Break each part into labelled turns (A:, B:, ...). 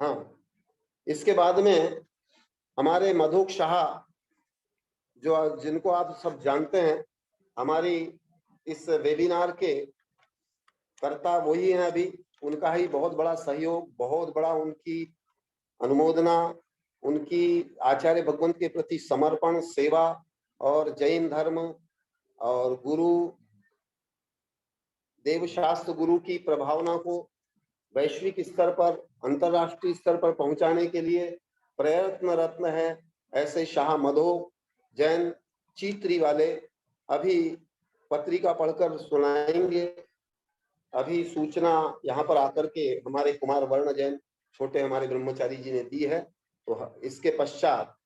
A: हाँ, इसके बाद में हमारे मधुक शाह, जो जिनको आप सब जानते हैं, हमारी इस वेबिनार के कर्ता वही हैं अभी। उनका ही बहुत बड़ा सहयोग, बहुत बड़ा उनकी अनुमोदना, उनकी आचार्य भगवंत के प्रति समर्पण, सेवा और जैन धर्म और गुरु देवशास्त्र गुरु की प्रभावना को वैश्विक स्तर पर, अंतरराष्ट्रीय स्तर पर पहुंचाने के लिए प्रयत्नरत है। ऐसे शाह मधो जैन चीत्री वाले अभी पत्रिका पढ़कर सुनाएंगे। अभी सूचना यहाँ पर आकर के हमारे कुमार वर्ण जैन छोटे हमारे ब्रह्मचारी जी ने दी है। तो इसके पश्चात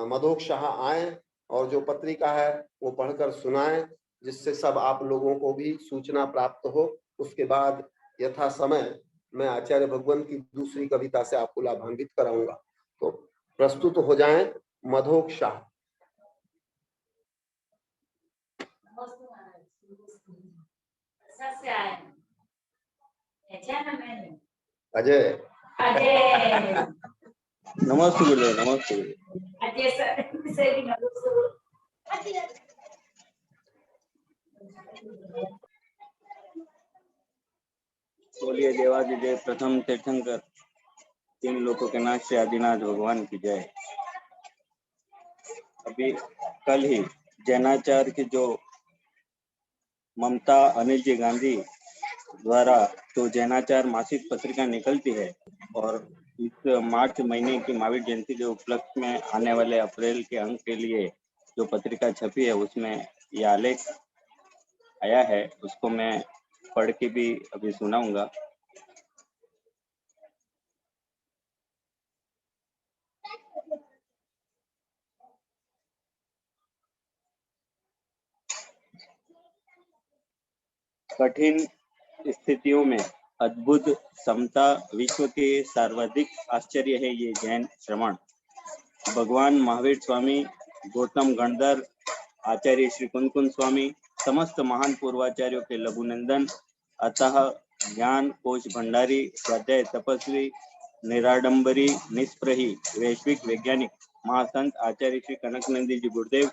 A: मधोक शाह आए और जो पत्रिका है वो पढ़कर सुनाएं, जिससे सब आप लोगों को भी सूचना प्राप्त हो। उसके बाद यथा समय मैं आचार्य भगवंत की दूसरी कविता से आपको लाभान्वित कराऊंगा। तो प्रस्तुत हो जाएं मधोक शाह। अजय
B: अजय
C: नमस्ते गुरु, नमस्ते।
B: अजय सर
C: बोलिए देवादिदेव प्रथम तीर्थंकर तीन लोकों के नाथ से आदिनाथ भगवान की जय। अभी कल ही जैनाचार्य की जो ममता अनिल जी गांधी द्वारा तो जैनाचार्य मासिक पत्रिका निकलती है, और इस मार्च महीने की महावीर जयंती के उपलक्ष्य में आने वाले अप्रैल के अंक के लिए जो पत्रिका छपी है उसमें यह आलेख आया है, उसको मैं पढ़ के भी अभी सुनाऊंगा। कठिन स्थितियों में अद्भुत समता विश्व के सर्वाधिक आश्चर्य है ये जैन श्रवण। भगवान महावीर स्वामी, गौतम गणधर, आचार्य श्री कुंदकुंद स्वामी, समस्त महान पूर्वाचार्यों के लघुनंदन, अतः ज्ञान कोश भंडारी, स्वाध्याय तपस्वी, निराडंबरी, निष्प्रही, वैश्विक वैज्ञानिक महासंत आचार्य श्री कनकनंदी जी गुरुदेव,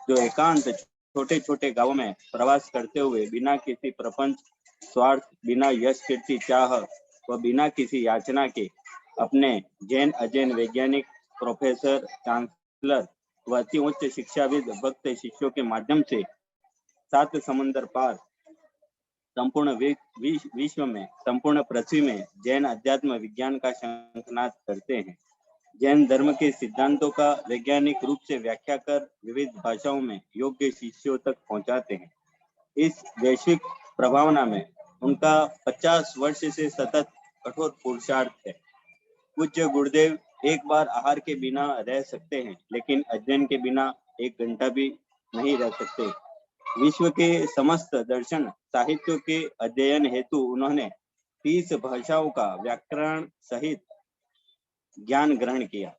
C: जो एकांत छोटे छोटे गांवों में प्रवास करते हुए बिना किसी प्रपंच स्वार्थ, बिना यश कीर्ति चाह व बिना किसी याचना के अपने जैन अजैन वैज्ञानिक, प्रोफेसर, चांसलर व अति उच्च शिक्षाविद भक्त शिष्यों के माध्यम से 7 समंदर पार संपूर्ण विश्व में, संपूर्ण पृथ्वी में जैन अध्यात्म विज्ञान का शंखनाद करते हैं। जैन धर्म के सिद्धांतों का वैज्ञानिक रूप से व्याख्या कर विविध भाषाओं में योग्य शिष्यों तक पहुंचाते हैं। इस वैश्विक प्रभावना में उनका 50 वर्ष से सतत कठोर पुरुषार्थ है। पूज्य गुरुदेव एक बार आहार के बिना रह सकते हैं, लेकिन अध्ययन के बिना 1 घंटा भी नहीं रह सकते। विश्व के समस्त दर्शन साहित्य के अध्ययन हेतु उन्होंने 30 भाषाओं का व्याकरण सहित ज्ञान ग्रहण किया,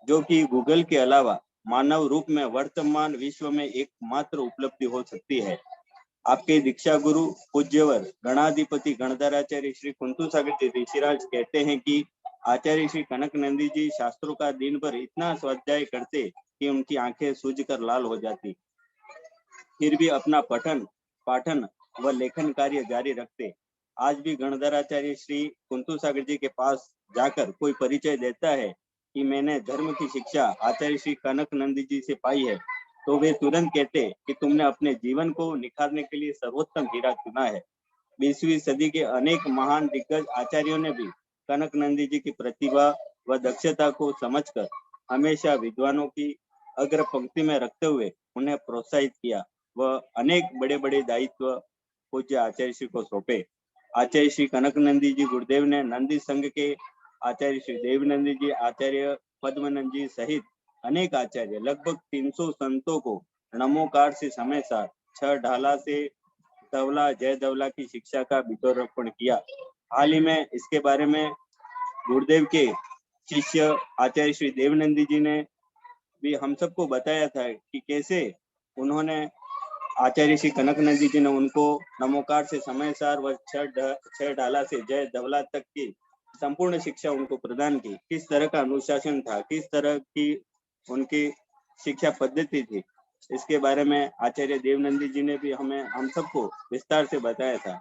C: जो कि गूगल के अलावा मानव रूप में वर्तमान विश्व में एकमात्र उपलब्धि हो सकती है। आपके दीक्षा गुरु पूज्यवर गणाधिपति गणधराचार्य श्री कुंतु सागर जी ऋषिराज कहते हैं कि आचार्य श्री कनकनंदी जी शास्त्रों का दिन भर इतना स्वाध्याय करते कि उनकी आंखें सूजकर लाल हो जाती, फिर भी अपना पठन पाठन व लेखन कार्य जारी रखते। आज भी गणधराचार्य श्री कुंतु सागर जी के पास जाकर कोई परिचय देता है कि मैंने धर्म की शिक्षा आचार्य श्री कनकनंदी जी से पाई है, तो वे तुरंत कहते कि तुमने अपने जीवन को निखारने के लिए सर्वोत्तम हीरा चुना है। 20वीं सदी के अनेक महान दिग्गज आचार्यों ने भी कनकनंदी जी की प्रतिभा व दक्षता को समझकर हमेशा विद्वानों की अग्र पंक्ति में रखते हुए उन्हें प्रोत्साहित किया व अनेक बड़े बड़े दायित्व पूज्य आचार्य श्री को सौंपे। आचार्य श्री कनकनंदी जी गुरुदेव ने नंदी संघ के आचार्य श्री देवनंदी जी, आचार्य पद्मनंद जी सहित अनेक आचार्य, लगभग 300 संतों को नमोकार से समय साथ 6 ढाला से धवला जय धवला की शिक्षा का बीजोरोपण किया। हाल ही में इसके बारे में गुरुदेव के शिष्य आचार्य श्री देवनंदी जी ने भी हम सबको बताया था कि कैसे उन्होंने आचार्य श्री कनकनंदी जी ने उनको नमोकार से समय सार व 6 ढाला से जय धवला तक की संपूर्ण शिक्षा उनको प्रदान की। किस तरह का अनुशासन था, किस तरह की उनकी शिक्षा पद्धति थी, इसके बारे में आचार्य देवनंदी जी ने भी हमें हम सबको विस्तार से बताया था।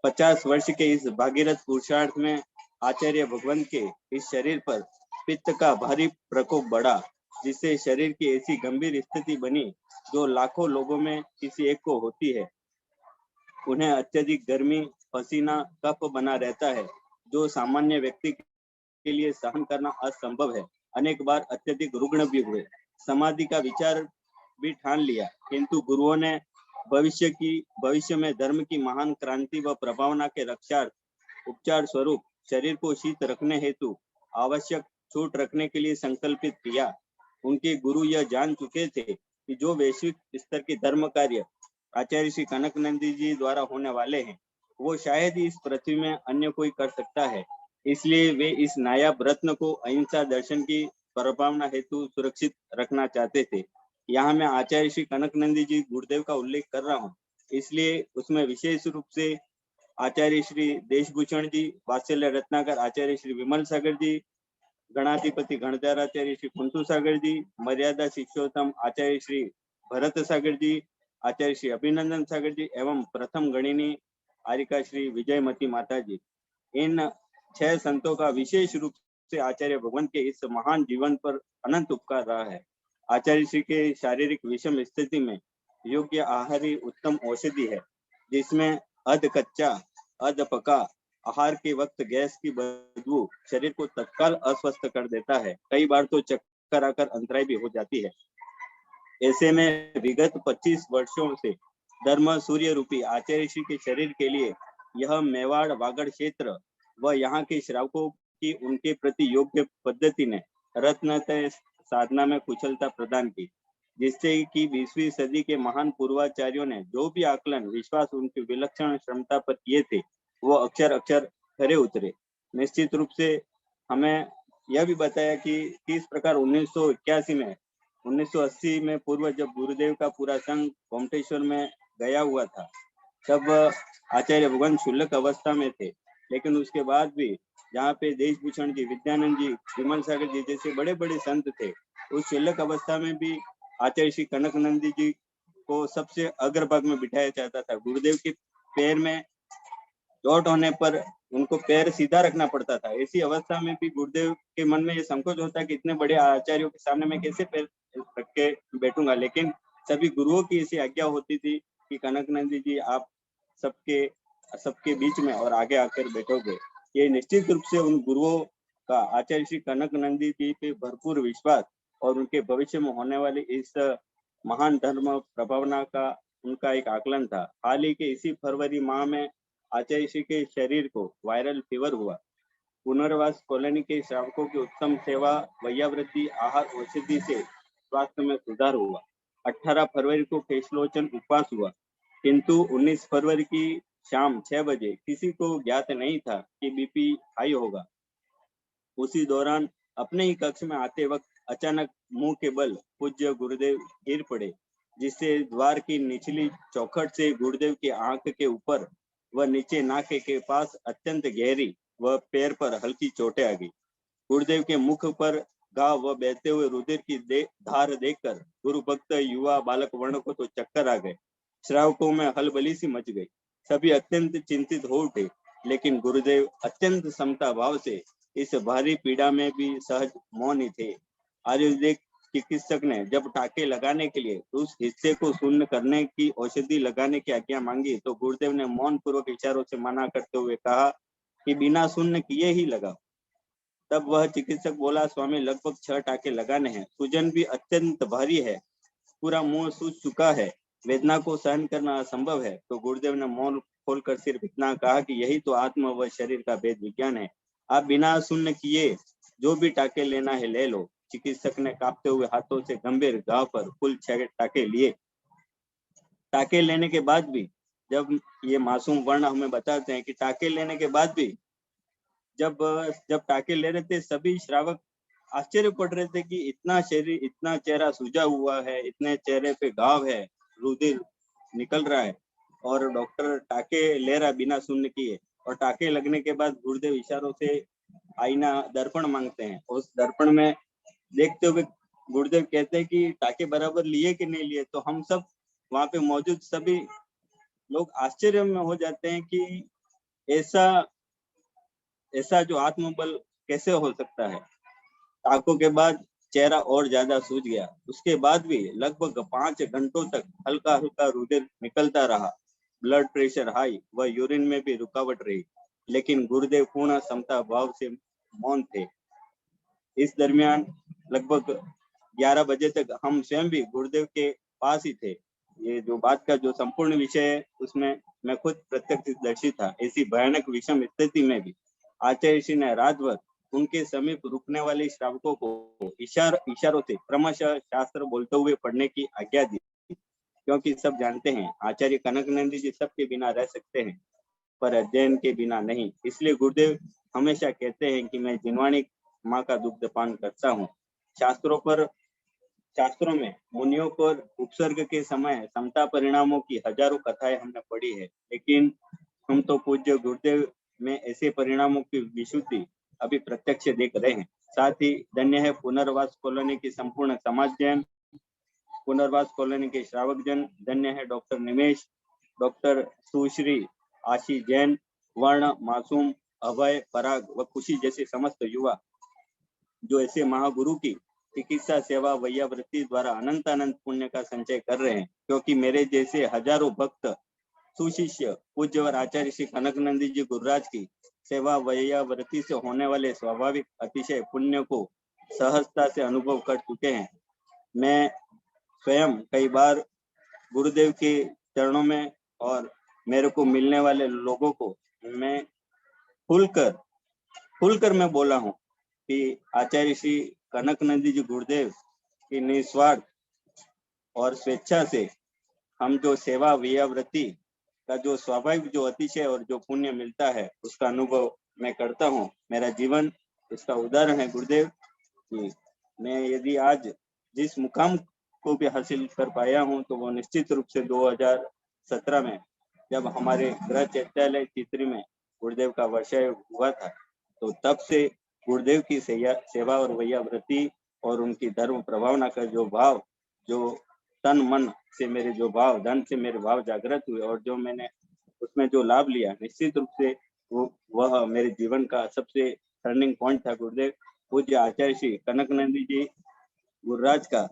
C: 50 वर्ष के इस भागीरथ पुरुषार्थ में आचार्य भगवंत के इस शरीर पर पित्त का भारी प्रकोप बढ़ा, जिससे शरीर की ऐसी गंभीर स्थिति बनी जो लाखों लोगों में किसी एक को होती है। उन्हें अत्यधिक गर्मी, पसीना, कफ बना रहता है, जो सामान्य व्यक्ति के लिए सहन करना असंभव है। अनेक बार अत्यधिक रुग्ण भी हुए, समाधि का विचार भी ठान लिया, किंतु गुरुओं ने भविष्य में धर्म की महान क्रांति व प्रभावना के रक्षार्थ उपचार स्वरूप शरीर को शीत रखने हेतु आवश्यक छूट रखने के लिए संकल्पित किया। उनके गुरु यह जान चुके थे कि जो वैश्विक स्तर के धर्म कार्य आचार्य श्री कनकनंदी जी द्वारा होने वाले हैं, वो शायद ही इस पृथ्वी में अन्य कोई कर सकता है। इसलिए वे इस नायाब रत्न को अहिंसा दर्शन की प्रभावना हेतु सुरक्षित रखना चाहते थे। यहाँ मैं आचार्य श्री कनकनंदी जी गुरुदेव का उल्लेख कर रहा हूँ, इसलिए उसमें विशेष रूप से आचार्य श्री देशभूषण जी, वात्सल्य रत्नाकर आचार्य श्री विमल सागर जी, गणाधिपति गणधाराचार्य श्री कुंतु सागर जी, मर्यादा शिष्योत्तम आचार्य श्री भरत सागर जी, आचार्य श्री अभिनंदन सागर जी एवं प्रथम गणिनी आरिका श्री विजयमती माता जी। इन 6 संतों का विशेष रूप से आचार्य भगवंत के इस महान जीवन पर अनंत उपकार रहा है। आचार्य श्री के शारीरिक विषम स्थिति में योग्य आहार ही उत्तम औषधि है, जिसमें अध कच्चा अध पका आहार के वक्त गैस की बदबू शरीर को तत्काल अस्वस्थ कर देता है। कई बार तो चक्कर आकर अंतराय भी हो जाती है। ऐसे में विगत 25 वर्षों से धर्म सूर्य रूपी आचार्य श्री के शरीर के लिए यह मेवाड़ वागड़ क्षेत्र व यहाँ के श्रावकों की उनके प्रति योग्य पद्धति ने रत्नतय साधना में कुशलता प्रदान की, जिससे कि 20वीं सदी के महान पूर्वाचार्यों ने जो भी आकलन विश्वास उनकी विलक्षण क्षमता पर किए थे, वो अक्षर अक्षर खरे उतरे। निश्चित रूप से हमें यह भी बताया कि किस प्रकार 1980 में पूर्व जब गुरुदेव का पूरा संघ कोमटेश्वर में गया हुआ था, तब आचार्य भगवान शुल्लक अवस्था में थे, लेकिन उसके बाद भी जहाँ पे देशभूषण जी, विद्यानंद जी, विमल सागर जी जैसे बड़े बड़े संत थे, उस शुल्लक अवस्था में भी आचार्य श्री कनकनंदी जी को सबसे अग्रभाग में बिठाया जाता था। गुरुदेव के पैर में चोट होने पर उनको पैर सीधा रखना पड़ता था। ऐसी अवस्था में भी गुरुदेव के मन में ये संकोच होता है कि इतने बड़े आचार्यों के सामने मैं कैसे पैर रख के बैठूंगा, लेकिन सभी गुरुओं की ऐसी आज्ञा होती थी कि कनकनंदी जी आप सबके बीच में और आगे आकर बैठोगे। ये निश्चित रूप से उन गुरुओं का आचार्य श्री कनकनंदी जी पे भरपूर विश्वास और उनके भविष्य में होने वाली इस महान धर्म प्रभावना का उनका एक आकलन था। हाल ही के इसी फरवरी माह में आचार्य श्री के शरीर को वायरल फीवर हुआ। पुनर्वास कॉलोनी के श्रावकों की उत्तम सेवा, वैयावृत्ति, आहार, औषधि से स्वास्थ्य में सुधार हुआ। 18 फरवरी को केशलोचन उपवास हुआ, किंतु 19 फरवरी की शाम 6 बजे किसी को ज्ञात नहीं था कि बीपी हाई होगा। उसी दौरान अपने ही कक्ष में आते वक्त अचानक मुंह के बल पूज्य गुरुदेव गिर पड़े, जिससे द्वार की निचली चौखट से गुरुदेव की आंख के ऊपर व नीचे नाक के पास अत्यंत गहरी व पैर पर हल्की चोटें आ गई। गुरुदेव के मुख पर घाव व बहते हुए रुधिर की धार देखकर गुरु भक्त युवा बालक वर्ण को तो चक्कर आ गए। श्रावकों में हलबली सी मच गई। सभी अत्यंत चिंतित हो उठे, लेकिन गुरुदेव अत्यंत समता भाव से इस भारी पीड़ा में भी सहज मौन ही थे। आयुर्वेदिक चिकित्सक ने जब टाके लगाने के लिए उस हिस्से को शून्य करने की औषधि लगाने की आज्ञा मांगी, तो गुरुदेव ने मौन पूर्वक इशारों से मना करते हुए कहा कि बिना शून्य किए ही लगाओ। तब वह चिकित्सक बोला, स्वामी लगभग 6 टाके लगाने हैं, सूजन भी अत्यंत भारी है, पूरा मुंह सूज चुका है, वेदना को सहन करना असंभव है। तो गुरुदेव ने मौन खोलकर सिर्फ इतना कहा कि यही तो आत्मा व शरीर का भेद विज्ञान है, आप बिना शून्य किए जो भी टाके लेना है ले लो। चिकित्सक ने कांपते हुए हाथों से गंभीर घाव पर कुल 6 टाके लिए। टाके लेने के बाद भी, जब ये मासूम वर्ण हमें बताते हैं कि टाके लेने के बाद भी जब टाके ले रहे थे, सभी श्रावक आश्चर्य पड़ रहे थे कि इतना शरीर, इतना चेहरा सूजा हुआ है, इतने चेहरे पे घाव है, रुधिर निकल रहा है और डॉक्टर टाके ले रहा बिना शून्य किए। और टाके लगने के बाद गुरुदेव इशारों से आईना दर्पण मांगते हैं। उस दर्पण में देखते हुए गुरुदेव कहते हैं कि टाके बराबर लिए कि नहीं लिए, तो हम सब वहां पे मौजूद सभी लोग आश्चर्य में हो जाते हैं कि ऐसा ऐसा जो आत्मबल कैसे हो सकता है। टाकों के बाद चेहरा और ज्यादा सूज गया। उसके बाद भी लगभग 5 घंटों तक हल्का हल्का रुधिर निकलता रहा। ब्लड प्रेशर हाई व यूरिन में भी रुकावट रही, लेकिन गुरुदेव पूर्ण समता भाव से मौन थे। इस दरमियान लगभग 11 बजे तक हम स्वयं भी गुरुदेव के पास ही थे। ये जो बात का जो संपूर्ण विषय है उसमें मैं खुद प्रत्यक्षदर्शी था। ऐसी भयानक विषम स्थिति में भी आचार्य श्री ने रात भर उनके समीप रुकने वाले श्रावकों को इशारों से क्रमशः शास्त्र बोलते हुए पढ़ने की आज्ञा दी, क्योंकि सब जानते हैं आचार्य कनकानंद जी सबके बिना रह सकते हैं पर अध्ययन के बिना नहीं। इसलिए गुरुदेव हमेशा कहते हैं कि मैं जिनवाणी माँ का दुग्ध पान करता हूँ। शास्त्रों में मुनियों को उपसर्ग के समय समता परिणामों की हजारों कथाएं हमने पढ़ी है, लेकिन हम तो पूज्य गुरुदेव में ऐसे परिणामों की विशुद्धि अभी प्रत्यक्ष देख रहे हैं। साथ ही धन्य है पुनर्वास कॉलोनी की संपूर्ण समाज जन, पुनर्वास कॉलोनी के श्रावक जन, धन्य है डॉक्टर निमेश, डॉक्टर सुश्री, आशी जैन, वर्ण, मासूम, अभय, पराग व खुशी जैसे समस्त युवा जो ऐसे महागुरु की चिकित्सा सेवा वैयावृत्ति द्वारा अनंत अनंत पुण्य का संचय कर रहे हैं। क्योंकि मेरे जैसे हजारों भक्त सुशिष्य पूज्य और आचार्य श्री कनकानंद जी गुरुराज की सेवा वैयावृत्ति से होने वाले स्वाभाविक अतिशय पुण्य को सहजता से अनुभव कर चुके हैं। मैं स्वयं कई बार गुरुदेव के चरणों में और मेरे को मिलने वाले लोगों को मैं खुलकर मैं बोला हूँ कि आचार्य श्री कनकानंद जी गुरुदेव की निस्वार्थ और स्वेच्छा से हम जो सेवा वैयावृत्ति का जो स्वाभाविक जो अतिशय और जो पुण्य मिलता है उसका अनुभव मैं करता हूँ। मेरा जीवन इसका उदाहरण है गुरुदेव कि मैं यदि आज जिस मुकाम को भी हासिल कर पाया हूँ तो वो निश्चित रूप से 2017 में जब हमारे गृह चैत्यालय चित्री में गुरुदेव का वर्षाव हुआ था, तो तब से गुरुदेव की सेवा और वैयावृत्ति और उनकी धर्म प्रभावना का जो भाव, जो तन मन से मेरे जो भाव, धन से मेरे भाव जागृत हुए और जो मैंने उसमें जो लाभ लिया, निश्चित रूप से वह मेरे जीवन का सबसे टर्निंग पॉइंट था। गुरुदेव पूज्य आचार्य श्री कनकानंद जी गुरुराज का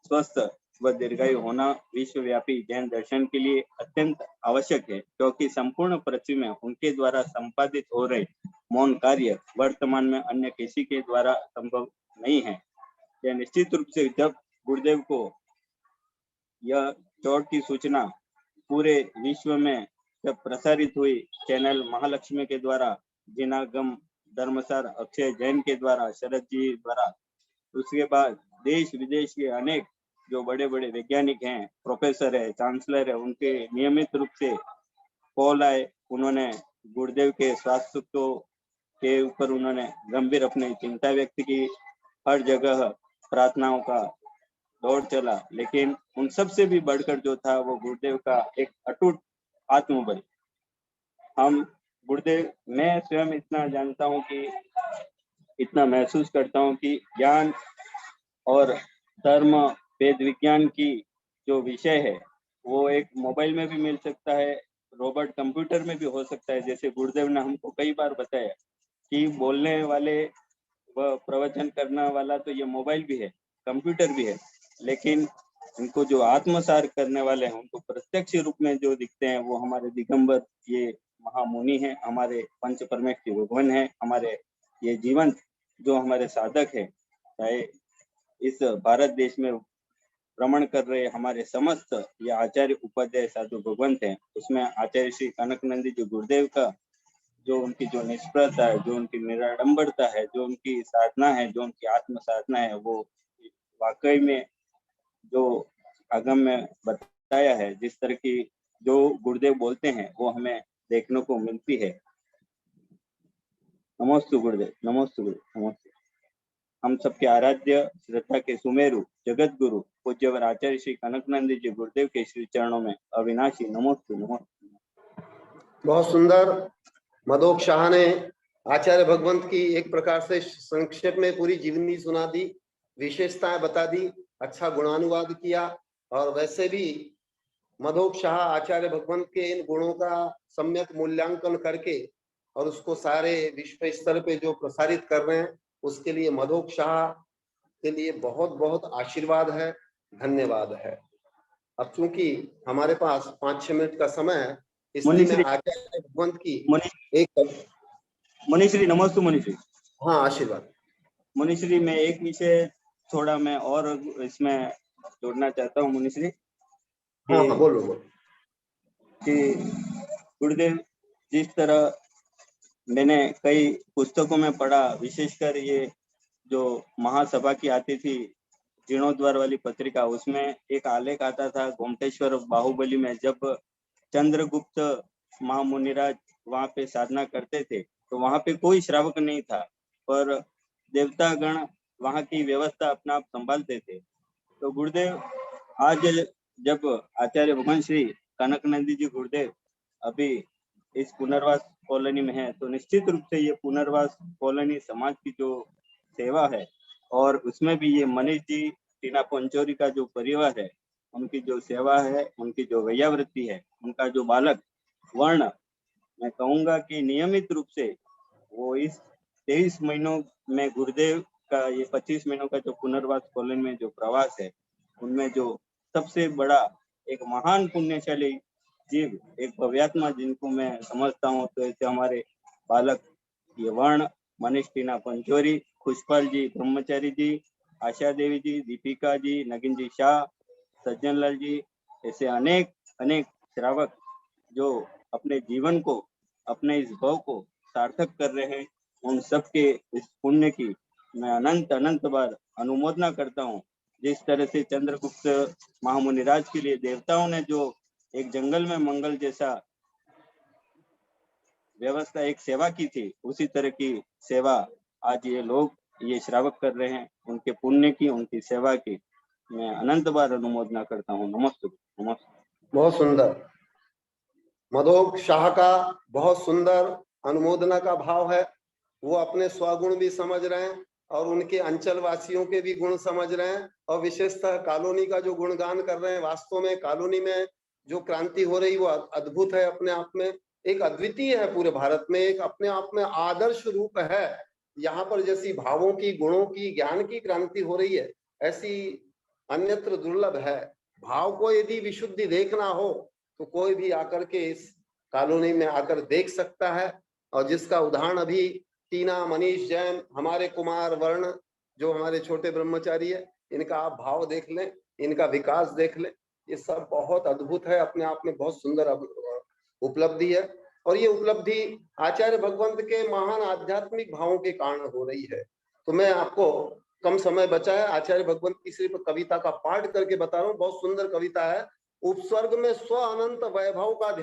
C: स्वस्थ व दीर्घायु होना विश्वव्यापी जैन दर्शन के लिए अत्यंत आवश्यक है, क्योंकि संपूर्ण पृथ्वी में उनके द्वारा संपादित हो रहे मौन कार्य वर्तमान में अन्य किसी के द्वारा संभव नहीं है। यह निश्चित रूप से जब गुरुदेव को यह चोट की सूचना पूरे विश्व में जब प्रसारित हुई, चैनल महालक्ष्मी के द्वारा, जिनागम धर्मसार अक्षय जैन के द्वारा, शरद जी द्वारा, उसके बाद देश विदेश के अनेक जो बड़े बड़े वैज्ञानिक हैं, प्रोफेसर है, चांसलर है, उनके नियमित रूप से कॉल आए। उन्होंने गुरुदेव के स्वास्थ्य के ऊपर उन्होंने गंभीर अपनी चिंता व्यक्त की। हर जगह प्रार्थनाओं का दौर चला, लेकिन उन सब से भी बढ़कर जो था वो गुरुदेव का एक अटूट आत्मबल। हम गुरुदेव, मैं स्वयं इतना जानता हूँ कि इतना महसूस करता हूँ कि ज्ञान और धर्म वेद विज्ञान की जो विषय है वो एक मोबाइल में भी मिल सकता है, रोबोट कंप्यूटर में भी हो सकता है। जैसे गुरुदेव ने हमको कई बार बताया कि बोलने वाले व प्रवचन करने वाला तो ये मोबाइल भी है, कंप्यूटर भी है, लेकिन इनको जो आत्मसार करने वाले हैं उनको प्रत्यक्ष रूप में जो दिखते हैं वो हमारे दिगंबर ये महामुनि हैं, हमारे पंच परमेश के भगवान हैं, हमारे ये जीवन जो हमारे साधक है, चाहे इस भारत देश में भ्रमण कर रहे हमारे समस्त ये आचार्य उपाध्याय साधु भगवंत हैं। उसमें आचार्य श्री कनकानंद जी गुरुदेव का जो उनकी जो निष्प्रता है, जो उनकी निराडंबरता है, जो उनकी साधना है, जो उनकी आत्म साधना है, वो वाकई में जो आगम में बताया है, जिस तरह की जो गुरुदेव बोलते हैं वो हमें देखने को मिलती है। नमोस्तु गुरुदेव, नमोस्तु गुरुदेव, नमोस्तु। हम सबके आराध्य श्रद्धा के सुमेरु जगत गुरु पूज्यवर आचार्य श्री कनकानंद जी गुरुदेव के श्री चरणों में अविनाशी नमोस्तु, नमोस्तु।
A: बहुत सुंदर मधोक शाह ने आचार्य भगवंत की एक प्रकार से संक्षेप में पूरी जीवनी सुना दी, विशेषताएं बता दी, अच्छा गुणानुवाद किया। और वैसे भी मधोक शाह आचार्य भगवंत के इन गुणों का सम्यक मूल्यांकन करके और उसको सारे विश्व स्तर पे जो प्रसारित कर रहे हैं, उसके लिए मधोक शाह के लिए बहुत बहुत आशीर्वाद है, धन्यवाद है। अब चूंकि हमारे पास 5-6 मिनट का समय है, इसलिए मैं
C: मुनिश्री
A: आचार्य भगवंत की
C: मुनि मुनिश्री नमस्ते मुनिश्री।
A: हाँ, आशीर्वाद।
C: मुनिश्री मैं एक विषय थोड़ा मैं और इसमें जोड़ना चाहता हूँ मुनिश्री
A: हाँ हाँ, बोलो बोलो।
C: कि गुरुदेव जिस तरह मैंने कई पुस्तकों में पढ़ा, विशेषकर ये जो महासभा की आती थी जीर्णोद्वार वाली पत्रिका, उसमें एक आलेख आता था गोमटेश्वर बाहुबली में, जब चंद्रगुप्त महामुनिराज वहां पे साधना करते थे तो वहां पे कोई श्रावक नहीं था, पर देवतागण वहां की व्यवस्था अपना आप संभालते थे। तो गुरुदेव आज जब आचार्य भगवान श्री कनकनंदी जी गुरुदेव अभी इस पुनर्वास कॉलोनी में है, तो निश्चित रूप से ये पुनर्वास कॉलोनी समाज की जो सेवा है, और उसमें भी ये मनीष जी टीना पंचोरी का जो परिवार है, उनकी जो सेवा है, उनकी जो वैयावृत्ति है, उनका जो बालक वर्ण, मैं कहूंगा कि नियमित रूप से वो इस 23 महीनों में गुरुदेव का ये 25 महीनों का जो पुनर्वास कॉलोनी में जो प्रवास है, उनमें जो सबसे बड़ा एक महान पुण्यशाली जीव, एक भव्यात्मा जिनको मैं समझता हूँ, तो ऐसे हमारे बालक ये वर्ण, मनीष टीना पंचोरी, खुशपाल जी ब्रह्मचारी जी, आशा देवी जी, दीपिका जी, नगिन जी शाह, सज्जन लाल जी, ऐसे अनेक अनेक श्रावक जो अपने जीवन को, अपने इस भाव को सार्थक कर रहे हैं, उन सबके इस पुण्य की मैं अनंत अनंत बार अनुमोदना करता हूँ। जिस तरह से चंद्रगुप्त महामुनिराज के लिए देवताओं ने जो एक जंगल में मंगल जैसा व्यवस्था, एक सेवा की थी, उसी तरह की सेवा आज ये लोग, ये श्रावक कर रहे हैं। उनके पुण्य की, उनकी सेवा की मैं अनंत बार अनुमोदना करता हूँ। नमस्ते नमस्ते।
A: बहुत सुंदर। मधोक शाह का बहुत सुंदर अनुमोदना का भाव है। वो अपने स्वगुण भी समझ रहे हैं और उनके अंचल वासियों के भी गुण समझ रहे हैं, और विशेषतः कॉलोनी का जो गुणगान कर रहे हैं। वास्तव में कॉलोनी में जो क्रांति हो रही वो अद्भुत है, अपने आप में एक अद्वितीय है, पूरे भारत में एक अपने आप में आदर्श रूप है। यहाँ पर जैसी भावों की, गुणों की, ज्ञान की क्रांति हो रही है, ऐसी अन्यत्र दुर्लभ है। भाव को यदि विशुद्धि देखना हो तो कोई भी आकर के इस कॉलोनी में आकर देख सकता है। और जिसका उदाहरण अभी टीना, मनीष जैन, हमारे कुमार वर्ण जो हमारे छोटे ब्रह्मचारी है, इनका आप भाव देख लें, इनका विकास देख लें, ये सब बहुत अद्भुत है, अपने आप में बहुत सुंदर उपलब्धि है। और ये उपलब्धि आचार्य भगवंत के महान आध्यात्मिक भावों के कारण हो रही है। तो मैं आपको, कम समय बचा है, आचार्य भगवंत की सिर्फ कविता का पाठ करके बता रहा हूँ। बहुत सुंदर कविता है। उपस्वर्ग में स्व अनंत वैभव का ध्यान